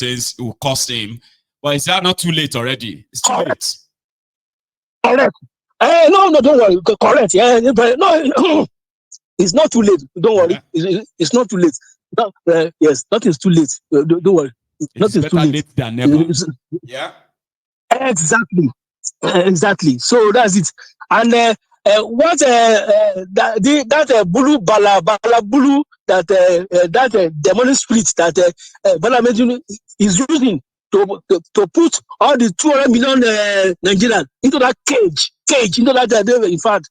things will cost him. But is that not too late already? It's too late. Correct. No, don't worry. Correct. Yeah, but no, it's not too late. Don't worry. It's not too late. No, yes, nothing's too late. Don't worry. Nothing's too late than never. Yeah. Exactly. So that's it. And what that bulu bala bulu that demonic spirit that Bala is using to put all the 200 million Nigerians into that cage into that. In fact,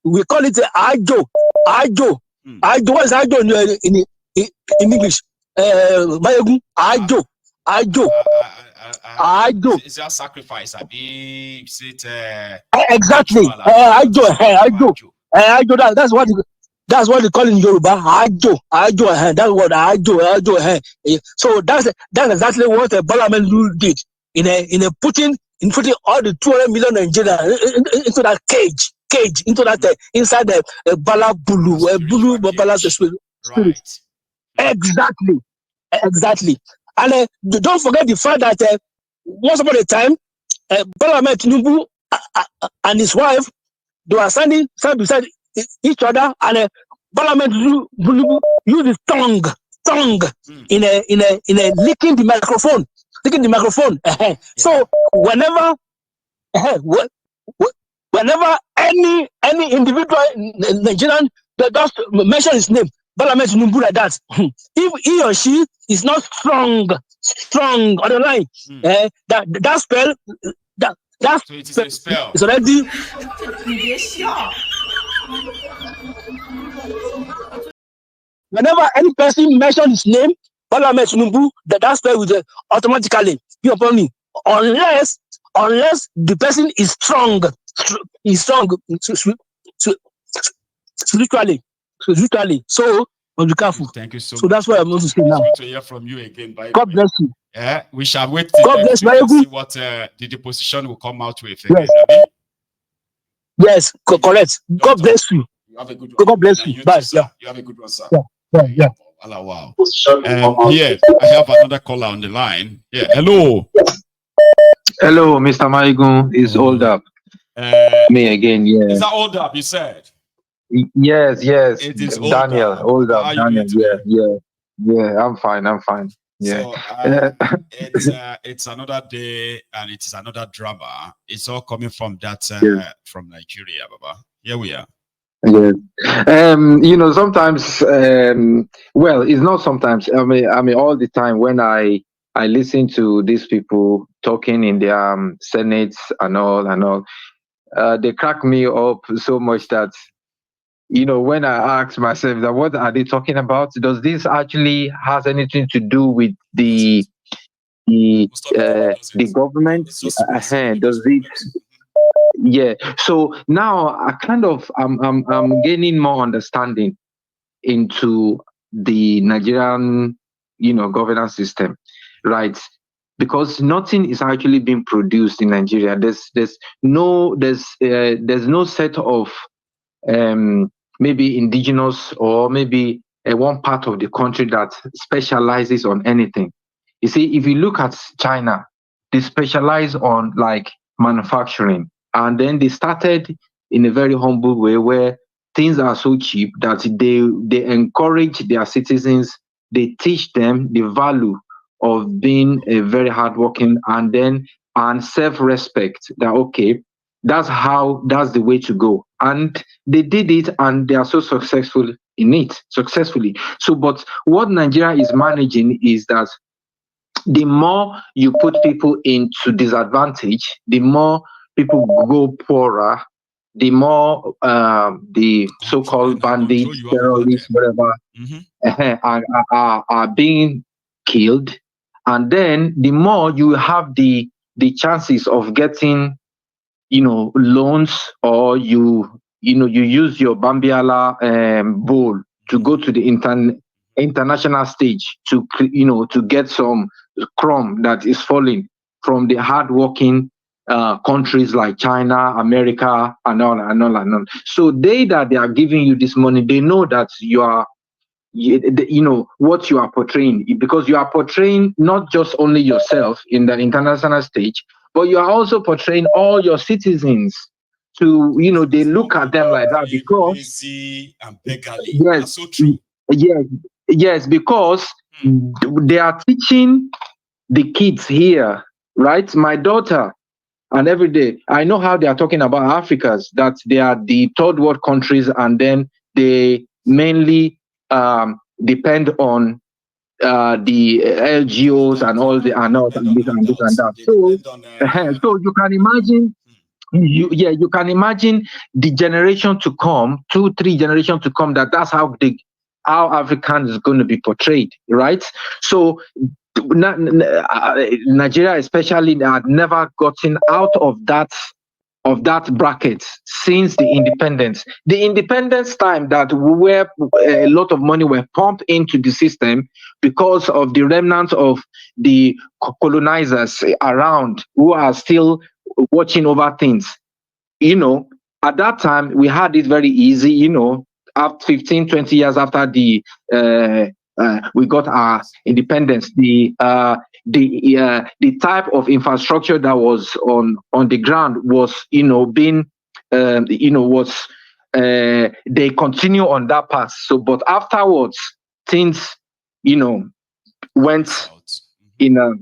we call it ajo. What is ajo in English? Ajo. It's just sacrifice. I mean, exactly. Ajo. That's what they call in Yoruba. Ajo. That's what ajo. So that's exactly what Bala did in putting all the 200 million Nigerians into that cage into that inside the Bala Bulu Bala spirit. Right. Exactly. And don't forget the fact that once upon a time, Bala Tinubu and his wife, they were standing side beside each other, and Bala Tinubu used his tongue in a licking the microphone. So whenever any individual Nigerian that just mention his name, Bala Tinubu like that, if he or she is not strong on the line, that spell, that so it is a spell. It's already. Whenever any person mentions his name, Bala Tinubu, that spell will automatically be upon me, unless the person is strong. Spiritually. So be careful. Thank you so much. So that's what I'm going to say now. Good to hear from you again. God bless you. Yeah, we shall wait till next week to see what the deposition will come out with again. Yes, correct. God bless you. You have a good one. God bless you. Bye. Too, you have a good one, sir. Yeah. Wow. Here, I have another caller on the line. Yeah, hello. Hello, Mr. Maigun. It's Old Up. Me again, yeah. Is that Old Up, you said? Yes. It is Daniel. Old Up, Daniel. Yeah. I'm fine. Yeah. So it's another day and it's another drama. It's all coming from that from Nigeria, Baba. Here we are. Yes. Sometimes well, it's not sometimes. I mean all the time when I listen to these people talking in their senates and all, they crack me up so much that when I ask myself that what are they talking about? Does this actually has anything to do with the government? Does it? Yeah. So now I'm gaining more understanding into the Nigerian governance system, right? Because nothing is actually being produced in Nigeria. There's no set of maybe indigenous or maybe one part of the country that specializes on anything. You see, if you look at China, they specialize on like manufacturing, and then they started in a very humble way where things are so cheap that they encourage their citizens, they teach them the value of being a very hardworking and self-respect, that okay, that's the way to go. And they did it and they are so successful in it, successfully. So, but what Nigeria is managing is that the more you put people into disadvantage, the more people go poorer, the more the so-called bandits, terrorists, whatever, are being killed. And then the more you have the chances of getting loans, or you use your Bambiala bowl to go to the international stage to get some crumb that is falling from the hardworking countries like China, America, and all. So that they are giving you this money, they know that you are what you are portraying, because you are portraying not just only yourself in the international stage, but you are also portraying all your citizens. To they look at them like that because lazy and beggarly. yes, That's so true. yes, because they are teaching the kids here, right? My daughter, and every day I know how they are talking about Africans, that they are the third world countries, and then they mainly depend on the LGOs and all the and all and this and this and that. So, so you can imagine. You can imagine the generation to come, 2, 3 generations to come, that's how African is going to be portrayed, right? So Nigeria especially had never gotten out of that bracket since the independence. The independence time, that where a lot of money were pumped into the system because of the remnants of the colonizers around who are still watching over things. At that time we had it very easy. After 15, 20 years after the we got our independence, the type of infrastructure that was on the ground was being was they continue on that path. So but afterwards things went in a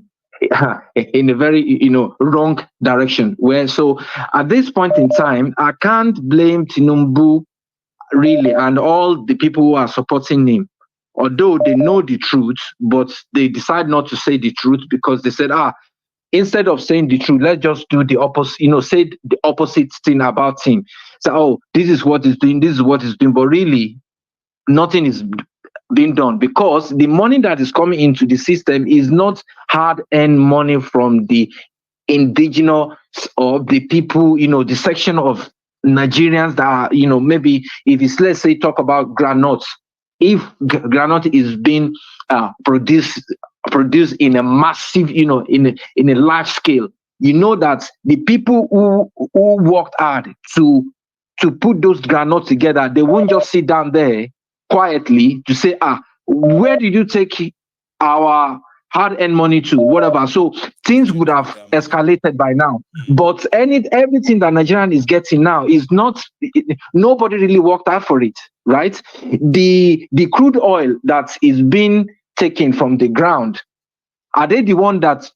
in a very wrong direction, where so at this point in time I can't blame Tinubu really and all the people who are supporting him, although they know the truth, but they decide not to say the truth because they said, instead of saying the truth, let's just do the opposite, say the opposite thing about him. So, this is what he's doing, this is what he's doing, but really nothing is being done, because the money that is coming into the system is not hard-earned money from the indigenous or the people, the section of Nigerians that are, maybe if it's, let's say, talk about granules. If granite is being produced in a massive, in a large scale, that the people who worked hard to put those granules together, they won't just sit down there quietly to say, where did you take our hard-earned money to, whatever. So things would have escalated by now. But everything that Nigerian is getting now is not, nobody really worked hard for it, right? The crude oil that is being taken from the ground, are they the one that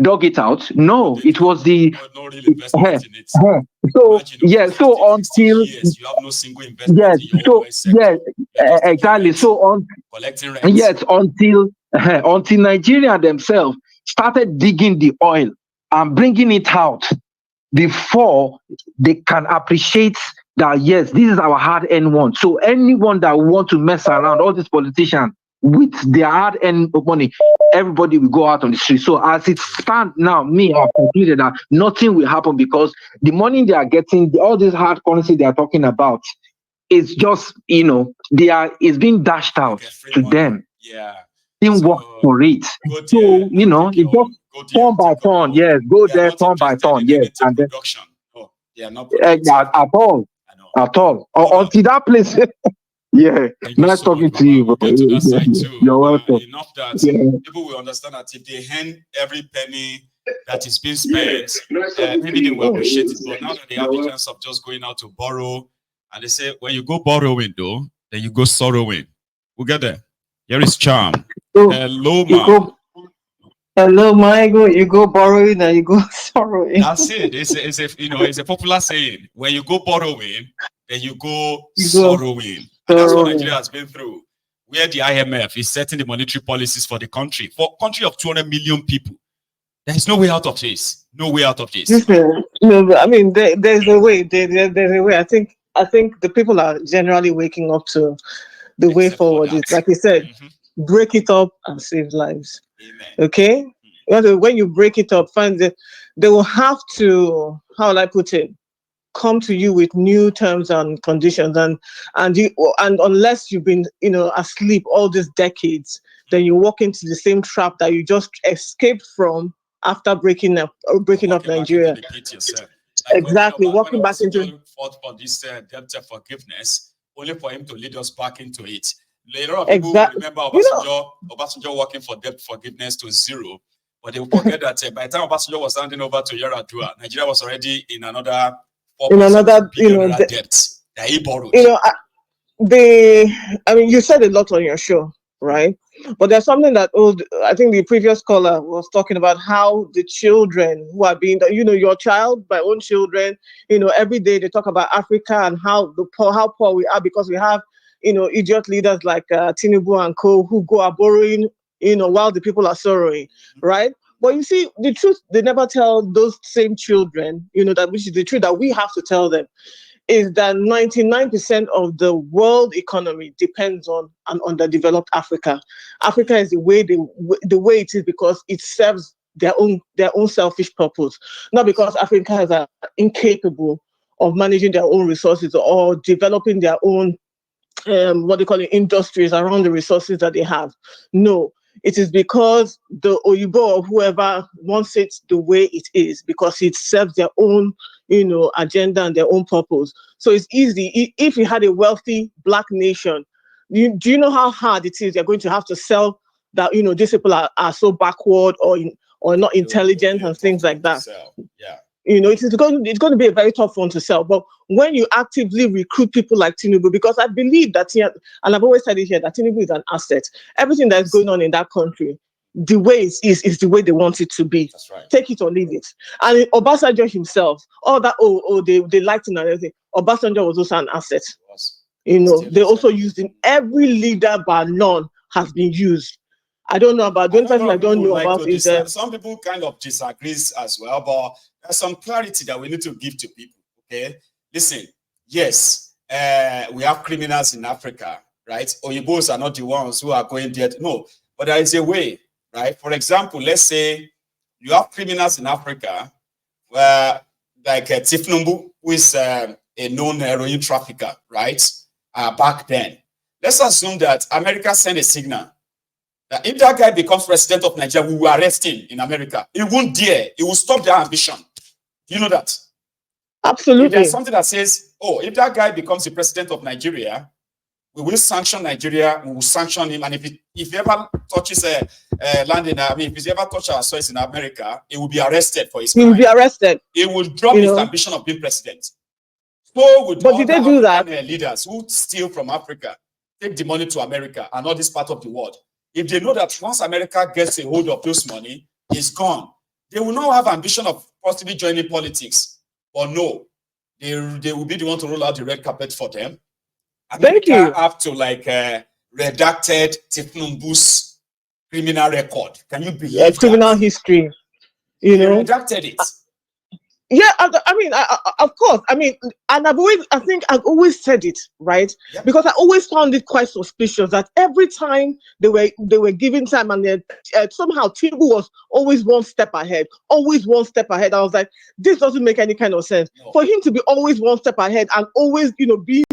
dug it out? No, it was the no real investment in it. So so until years, you have no single investment in your own sector. Exactly. So on collecting rent. Yes, until Nigeria themselves started digging the oil and bringing it out before they can appreciate that, yes, this is our hard-earned one. So anyone that want to mess around, all these politicians with their hard-earned money, everybody will go out on the street. So as it stands now, I've concluded that nothing will happen, because the money they are getting, all this hard currency they are talking about, is just, it's being dashed out to money. them. Yeah. Didn't work for it. So, it just turn by turn. Yes, go there, turn by turn. Yes. And then production. No, they are not at all. At all. Until that place. Yeah. Nice talking to you, bro. To that side too. You're welcome. Enough that people will understand that if they hand every penny that is being spent, maybe they will appreciate it. But now that they have the chance of just going out to borrow, and they say, when you go borrowing, though, then you go sorrowing. We'll get there. Here is Charm. Hello, ma. Hello, ma. You go borrowing and you go sorrowing. That's it. It's a popular saying. When you go borrowing, then you go sorrowing. And that's what Nigeria has been through. Where the IMF is setting the monetary policies for the country. For a country of 200 million people, there is no way out of this. No way out of this. Listen, no, I mean, there's a way. There's a way. I think the people are generally waking up to the way forward. It's like you said, break it up and save lives. Amen. Okay? When you break it up, they will have to, how will I put it, come to you with new terms and conditions, and unless you've been asleep all these decades, then you walk into the same trap that you just escaped from after breaking up Nigeria. Exactly, walking back into fought for this debt forgiveness. only for him to lead us back into it. A lot of people remember Obasanjo working for debt forgiveness to zero, but they will forget that by the time Obasanjo was handing over to Yar'Adua, Nigeria was already in another billion debt that he borrowed. I mean, you said a lot on your show, right? But there's something that I think the previous caller was talking about, how the children who are being, your child, my own children, every day they talk about Africa and how poor we are because we have, idiot leaders like Tinubu and co who go are borrowing, while the people are sorrowing, right? But you see, the truth they never tell those same children, that which is the truth that we have to tell them, is that 99% of the world economy depends on an underdeveloped Africa. Africa is the way it is because it serves their own selfish purpose, not because Africans are incapable of managing their own resources or developing their own industries around the resources that they have. No, it is because the Oyibo or whoever wants it the way it is, because it serves their own, agenda and their own purpose. So it's easy. If you had a wealthy Black nation, do you know how hard it is? You're going to have to sell that, these people are so backward or not intelligent and things like that. Yeah. It's going to be a very tough one to sell. But when you actively recruit people like Tinubu, because I believe that, and I've always said it here, that Tinubu is an asset. Everything that's going on in that country, the way it is the way they want it to be. That's right. Take it or leave it. And Obasanjo himself, all that, they liked him and everything. Obasanjo was also an asset. They also used him. Every leader but none has been used. I don't know about the only person I don't know about is some people kind of disagree as well, but there's some clarity that we need to give to people. Okay, listen. Yes, we have criminals in Africa, right? Oyibos are not the ones who are going there. No, but there is a way, right? For example, let's say you have criminals in Africa, where like Tifnumbu, who is a known heroin trafficker, right? Back then, let's assume that America sent a signal. If that guy becomes president of Nigeria, we will arrest him in America. He won't dare. He will stop their ambition. You know that? Absolutely. If there's something that says, if that guy becomes the president of Nigeria, we will sanction Nigeria. We will sanction him. And if he ever touches land in, if he's ever touched our soils in America, he will be arrested for his crime. He will be arrested. He will drop his ambition of being president. So with but did they do that? Leaders who steal from Africa, take the money to America and all this part of the world. If they know that once America gets a hold of this money, it's gone, they will not have ambition of possibly joining politics. But no, they will be the one to roll out the red carpet for them. America have to redacted Tifnumbu's criminal record. Can you believe criminal history? They redacted it. Yeah, I mean, of course. I mean, and I've always said it, right? Yep. Because I always found it quite suspicious that every time they were given time, and somehow Tinubu was always one step ahead. I was like, this doesn't make any kind of sense. No. For him to be always one step ahead and always, being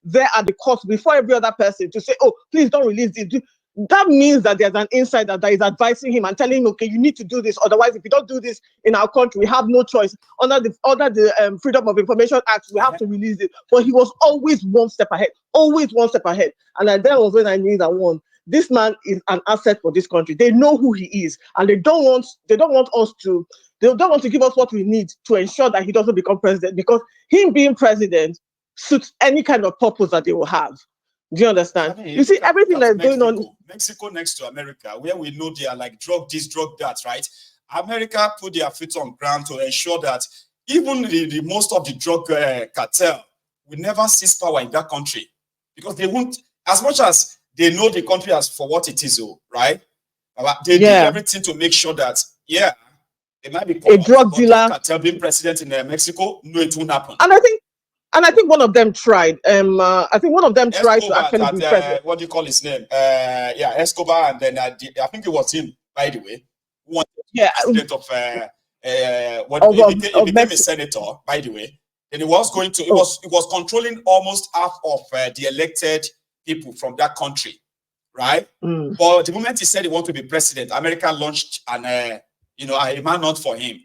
there at the court before every other person to say, please don't release this. That means that there's an insider that is advising him and telling him, okay, you need to do this. Otherwise, if you don't do this in our country, we have no choice. Under the Freedom of Information Act, we have to release it. But he was always one step ahead. And that was when I knew that this man is an asset for this country. They know who he is, and they don't want to give us what we need to ensure that he doesn't become president, because him being president suits any kind of purpose that they will have. Do you understand? You see, everything that's going on. Mexico next to America, where we know they are like drug this, drug that, right? America put their feet on ground to ensure that even the most of the drug cartel will never seize power in that country, because they won't, as much as they know the country as for what it is, right? They do everything to make sure that, it might be a drug dealer cartel being president in Mexico. No, it won't happen. And I think one of them tried. I think one of them tried to actually be president. What do you call his name? Escobar, and then I think it was him, by the way, who wanted to be president of he became a senator, by the way. And he was going to, it was controlling almost half of the elected people from that country, right? But the moment he said he wanted to be president, America launched a manhunt for him.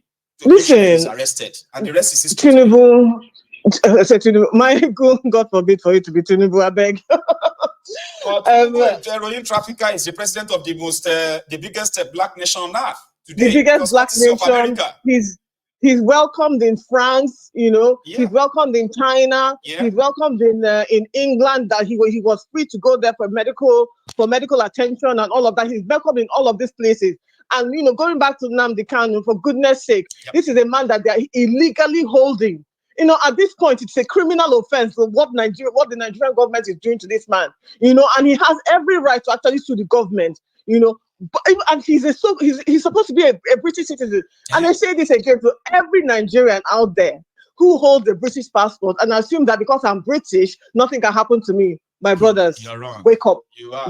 Listen, he was arrested, and the rest is history. Tinubu, My God forbid for you to be Tinubu, I beg. Heroin trafficker is the president of the biggest black nation on earth today. The biggest black nation. He's welcomed in France, He's welcomed in China. He's welcomed in England. That he was free to go there for medical attention and all of that. He's welcomed in all of these places. And going back to Nnamdi Kanu, for goodness sake, this is a man that they are illegally holding. At this point, it's a criminal offense for what the Nigerian government is doing to this man. And he has every right to actually sue the government. But, and he's supposed to be a British citizen. And I say this again to every Nigerian out there who holds a British passport and assume that because I'm British, nothing can happen to me. My brothers, wake up.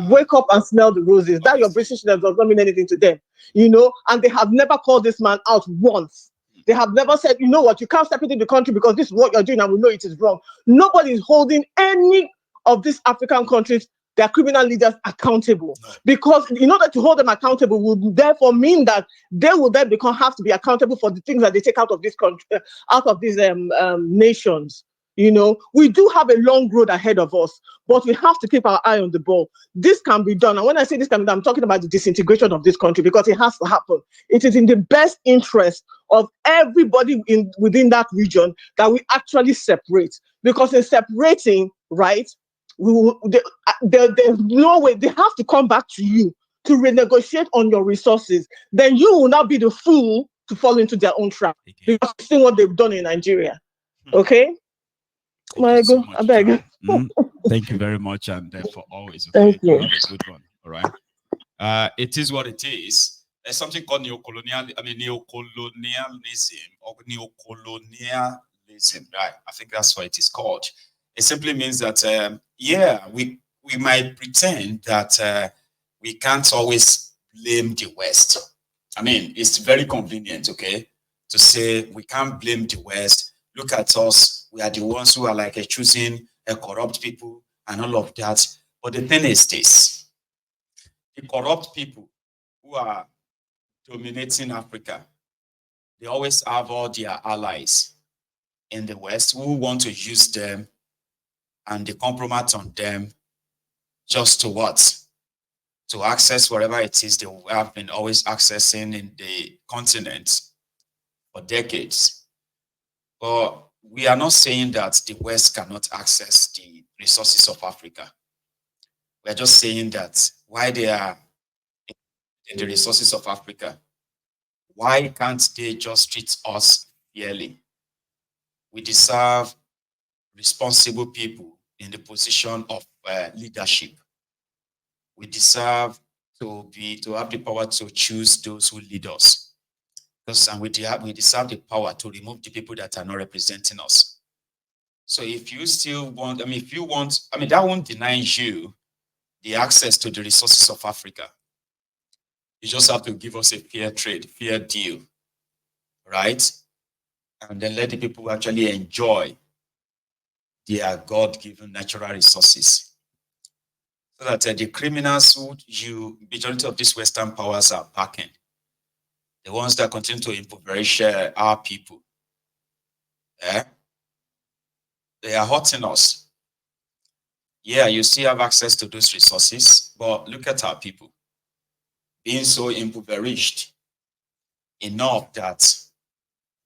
Wake up and smell the roses. That your Britishness does not mean anything to them. And they have never called this man out once. They have never said, you know what, you can't step into the country because this is what you're doing and we know it is wrong. Nobody is holding any of these African countries, their criminal leaders, accountable. Because in order to hold them accountable would therefore mean that they will then have to be accountable for the things that they take out of this country, out of these nations. We do have a long road ahead of us, but we have to keep our eye on the ball. This can be done. And when I say this can be done, I'm talking about the disintegration of this country because it has to happen. It is in the best interest of everybody within that region that we actually separate. Because in separating, right, there's no way. They have to come back to you to renegotiate on your resources. Then you will not be the fool to fall into their own trap. Because you've seen what they've done in Nigeria. Okay? I beg. Thank you very much, and for always. Okay? Thank you. That's a good one. All right. It is what it is. There's something called neocolonialism or neocolonialism. Right. I think that's what it is called. It simply means that we might pretend that we can't always blame the West. I mean, it's very convenient, okay, to say we can't blame the West. Look at us. We are the ones who are like choosing corrupt people and all of that. But the thing is this: the corrupt people who are dominating Africa, they always have all their allies in the West who want to use them and they compromise on them just to what? To access whatever it is they have been always accessing in the continent for decades. But we are not saying that the West cannot access the resources of Africa. We are just saying that why they are in the resources of Africa, why can't they just treat us fairly? We deserve responsible people in the position of leadership. We deserve to have the power to choose those who lead us. And we deserve the power to remove the people that are not representing us. So if you still want, that won't deny you the access to the resources of Africa. You just have to give us a fair trade, fair deal, right? And then let the people actually enjoy their God-given natural resources. So that the criminals majority of these Western powers are backing, the ones that continue to impoverish our people, they are hurting us. Yeah, you still have access to those resources, but look at our people being so impoverished enough that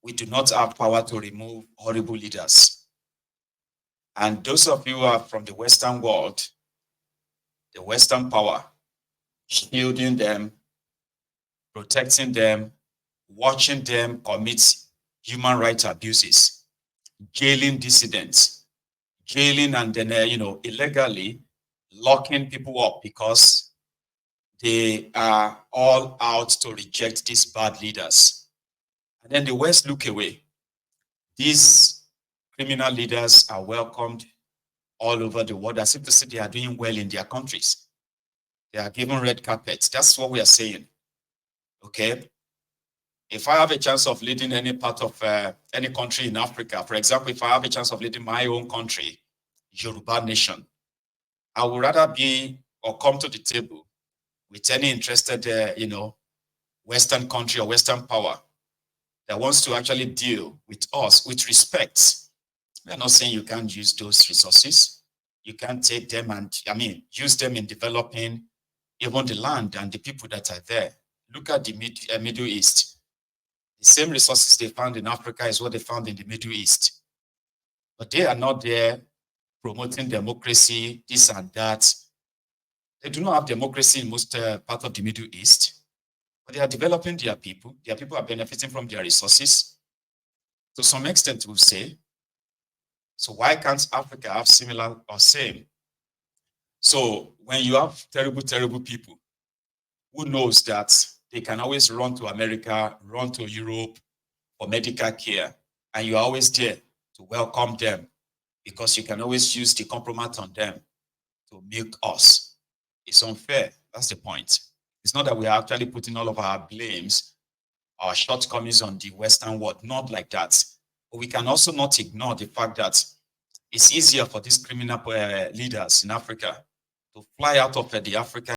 we do not have power to remove horrible leaders. And those of you who are from the Western world, the Western power, shielding them, protecting them, watching them commit human rights abuses, jailing dissidents, jailing and then, illegally locking people up because they are all out to reject these bad leaders. And then the West look away. These criminal leaders are welcomed all over the world as if to say they are doing well in their countries. They are given red carpets. That's what we are saying. Okay? If I have a chance of leading any part of any country in Africa, for example, if I have a chance of leading my own country, Yoruba nation, I would rather be or come to the table with any interested, Western country or Western power that wants to actually deal with us with respect We are not saying you can't use those resources. You can't take them and, use them in developing even the land and the people that are there. Look at the Middle East. The same resources they found in Africa is what they found in the Middle East. But they are not there promoting democracy, this and that. They do not have democracy in most part of the Middle East, but they are developing their people. Their people are benefiting from their resources. To some extent, we'll say. So why can't Africa have similar or same? So when you have terrible, terrible people, who knows that they can always run to America, run to Europe for medical care, and you're always there to welcome them because you can always use the compromise on them to milk us. It's unfair. That's the point. It's not that we are actually putting all of our blames, our shortcomings on the Western world, not like that. But we can also not ignore the fact that it's easier for these criminal leaders in Africa to fly out of the African